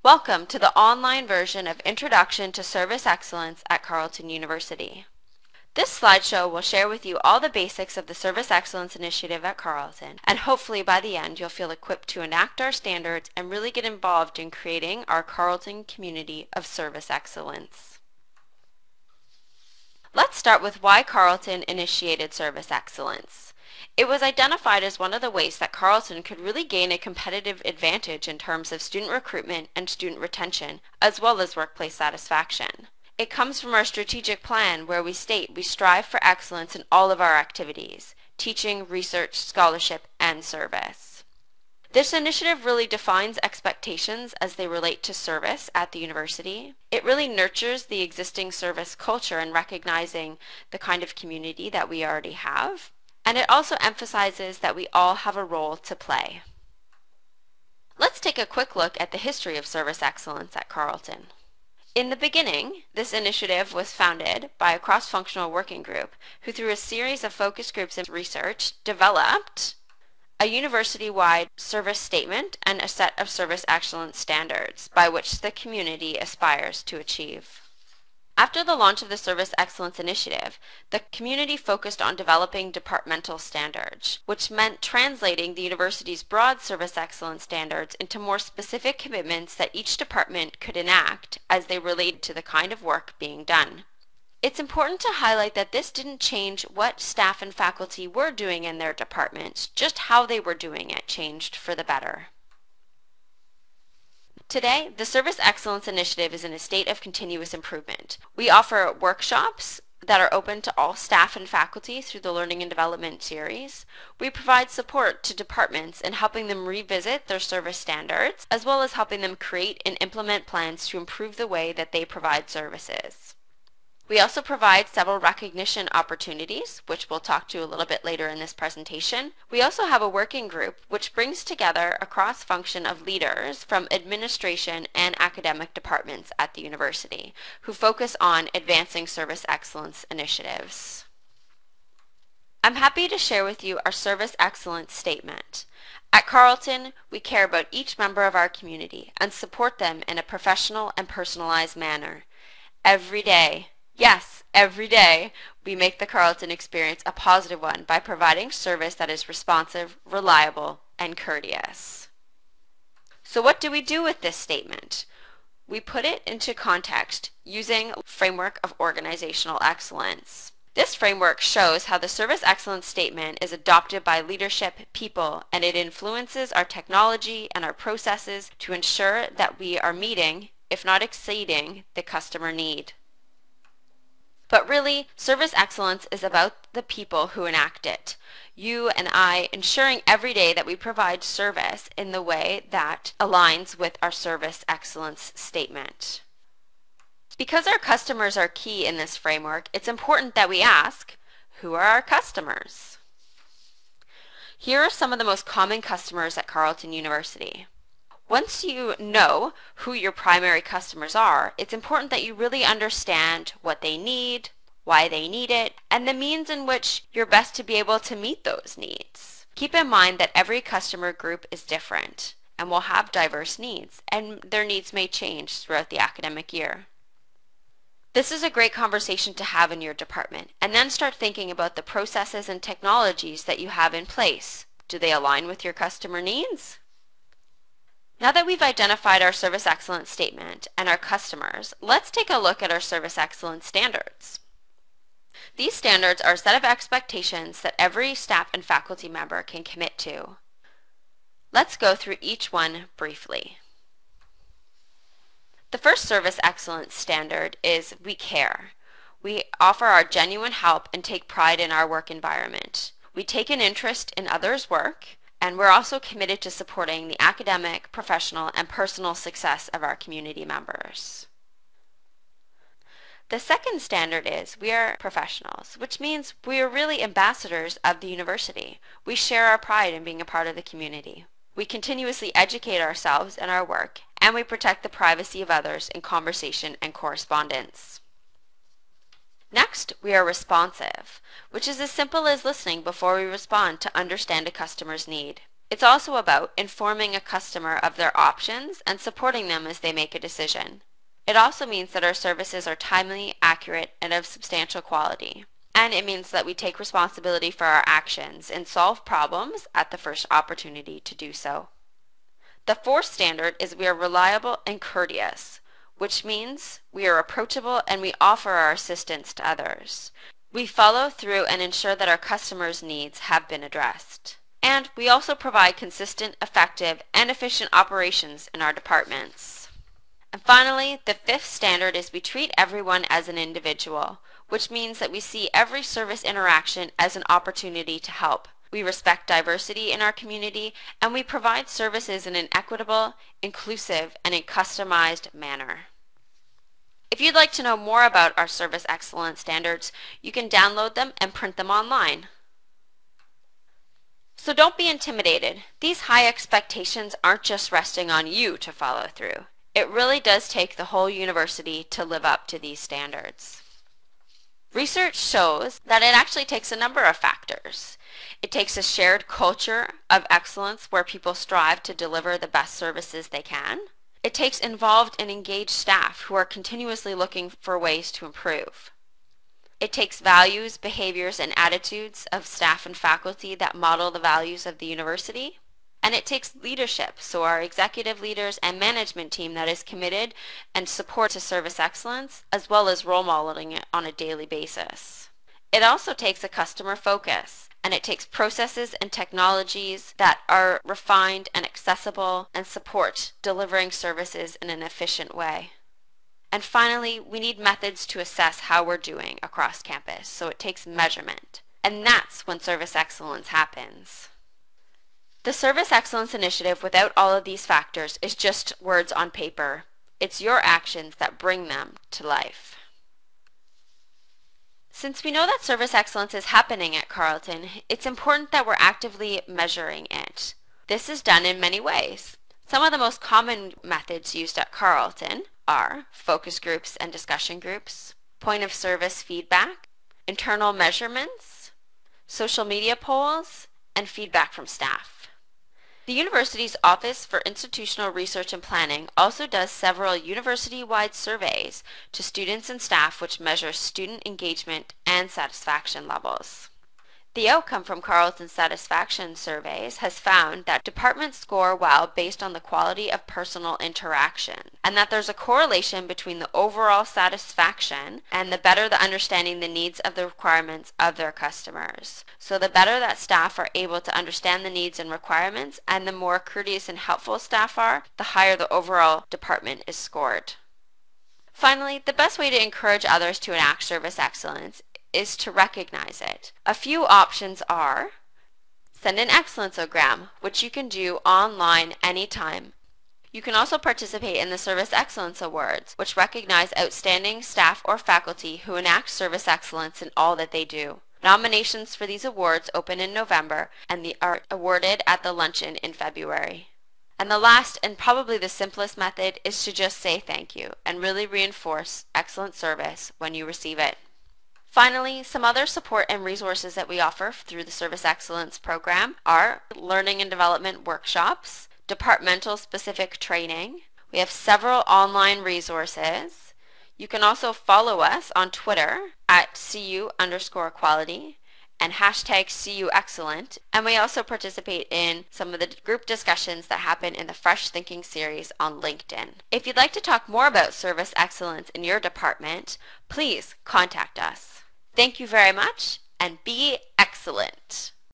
Welcome to the online version of Introduction to Service Excellence at Carleton University. This slideshow will share with you all the basics of the Service Excellence Initiative at Carleton, and hopefully by the end you'll feel equipped to enact our standards and really get involved in creating our Carleton community of service excellence. Let's start with why Carleton initiated service excellence. It was identified as one of the ways that Carleton could really gain a competitive advantage in terms of student recruitment and student retention, as well as workplace satisfaction. It comes from our strategic plan where we state we strive for excellence in all of our activities: teaching, research, scholarship, and service. This initiative really defines expectations as they relate to service at the university. It really nurtures the existing service culture in recognizing the kind of community that we already have. And it also emphasizes that we all have a role to play. Let's take a quick look at the history of service excellence at Carleton. In the beginning, this initiative was founded by a cross-functional working group who, through a series of focus groups and research, developed a university-wide service statement and a set of service excellence standards by which the community aspires to achieve. After the launch of the Service Excellence Initiative, the community focused on developing departmental standards, which meant translating the university's broad service excellence standards into more specific commitments that each department could enact as they related to the kind of work being done. It's important to highlight that this didn't change what staff and faculty were doing in their departments, just how they were doing it changed for the better. Today, the Service Excellence Initiative is in a state of continuous improvement. We offer workshops that are open to all staff and faculty through the Learning and Development series. We provide support to departments in helping them revisit their service standards, as well as helping them create and implement plans to improve the way that they provide services. We also provide several recognition opportunities, which we'll talk to a little bit later in this presentation. We also have a working group which brings together a cross-function of leaders from administration and academic departments at the university who focus on advancing service excellence initiatives. I'm happy to share with you our service excellence statement. At Carleton, we care about each member of our community and support them in a professional and personalized manner. Every day, yes, every day, we make the Carleton experience a positive one by providing service that is responsive, reliable, and courteous. So what do we do with this statement? We put it into context using a framework of organizational excellence. This framework shows how the Service Excellence Statement is adopted by leadership people, and it influences our technology and our processes to ensure that we are meeting, if not exceeding, the customer need. But really, service excellence is about the people who enact it. You and I ensuring every day that we provide service in the way that aligns with our service excellence statement. Because our customers are key in this framework, it's important that we ask, who are our customers? Here are some of the most common customers at Carleton University. Once you know who your primary customers are, it's important that you really understand what they need, why they need it, and the means in which you're best to be able to meet those needs. Keep in mind that every customer group is different and will have diverse needs, and their needs may change throughout the academic year. This is a great conversation to have in your department, and then start thinking about the processes and technologies that you have in place. Do they align with your customer needs? Now that we've identified our service excellence statement and our customers, let's take a look at our service excellence standards. These standards are a set of expectations that every staff and faculty member can commit to. Let's go through each one briefly. The first service excellence standard is we care. We offer our genuine help and take pride in our work environment. We take an interest in others' work, and we're also committed to supporting the academic, professional, and personal success of our community members. The second standard is we are professionals, which means we are really ambassadors of the university. We share our pride in being a part of the community. We continuously educate ourselves in our work, and we protect the privacy of others in conversation and correspondence. Next, we are responsive, which is as simple as listening before we respond to understand a customer's need. It's also about informing a customer of their options and supporting them as they make a decision. It also means that our services are timely, accurate, and of substantial quality. And it means that we take responsibility for our actions and solve problems at the first opportunity to do so. The fourth standard is we are reliable and courteous, which means we are approachable and we offer our assistance to others. We follow through and ensure that our customers' needs have been addressed. And we also provide consistent, effective, and efficient operations in our departments. And finally, the fifth standard is we treat everyone as an individual, which means that we see every service interaction as an opportunity to help. We respect diversity in our community, and we provide services in an equitable, inclusive, and a customized manner. If you'd like to know more about our service excellence standards, you can download them and print them online. So don't be intimidated. These high expectations aren't just resting on you to follow through. It really does take the whole university to live up to these standards. Research shows that it actually takes a number of factors. It takes a shared culture of excellence where people strive to deliver the best services they can. It takes involved and engaged staff who are continuously looking for ways to improve. It takes values, behaviors, and attitudes of staff and faculty that model the values of the university. And it takes leadership, so our executive leaders and management team that is committed and supports to service excellence, as well as role modeling it on a daily basis. It also takes a customer focus, and it takes processes and technologies that are refined and accessible and support delivering services in an efficient way. And finally, we need methods to assess how we're doing across campus, so it takes measurement. And that's when service excellence happens. The Service Excellence Initiative without all of these factors is just words on paper. It's your actions that bring them to life. Since we know that service excellence is happening at Carleton, it's important that we're actively measuring it. This is done in many ways. Some of the most common methods used at Carleton are focus groups and discussion groups, point of service feedback, internal measurements, social media polls, and feedback from staff. The university's Office for Institutional Research and Planning also does several university-wide surveys to students and staff which measure student engagement and satisfaction levels. The outcome from Carleton's satisfaction surveys has found that departments score well based on the quality of personal interaction, and that there's a correlation between the overall satisfaction and the better the understanding the needs of the requirements of their customers. So the better that staff are able to understand the needs and requirements, and the more courteous and helpful staff are, the higher the overall department is scored. Finally, the best way to encourage others to enact service excellence is to recognize it. A few options are send an excellenceogram, which you can do online anytime. You can also participate in the Service Excellence Awards, which recognize outstanding staff or faculty who enact service excellence in all that they do. Nominations for these awards open in November and they are awarded at the luncheon in February. And the last and probably the simplest method is to just say thank you and really reinforce excellent service when you receive it. Finally, some other support and resources that we offer through the Service Excellence Program are learning and development workshops, departmental specific training. We have several online resources. You can also follow us on Twitter at @CU_quality and #CUExcellent. And we also participate in some of the group discussions that happen in the Fresh Thinking series on LinkedIn. If you'd like to talk more about service excellence in your department, please contact us. Thank you very much, and be excellent.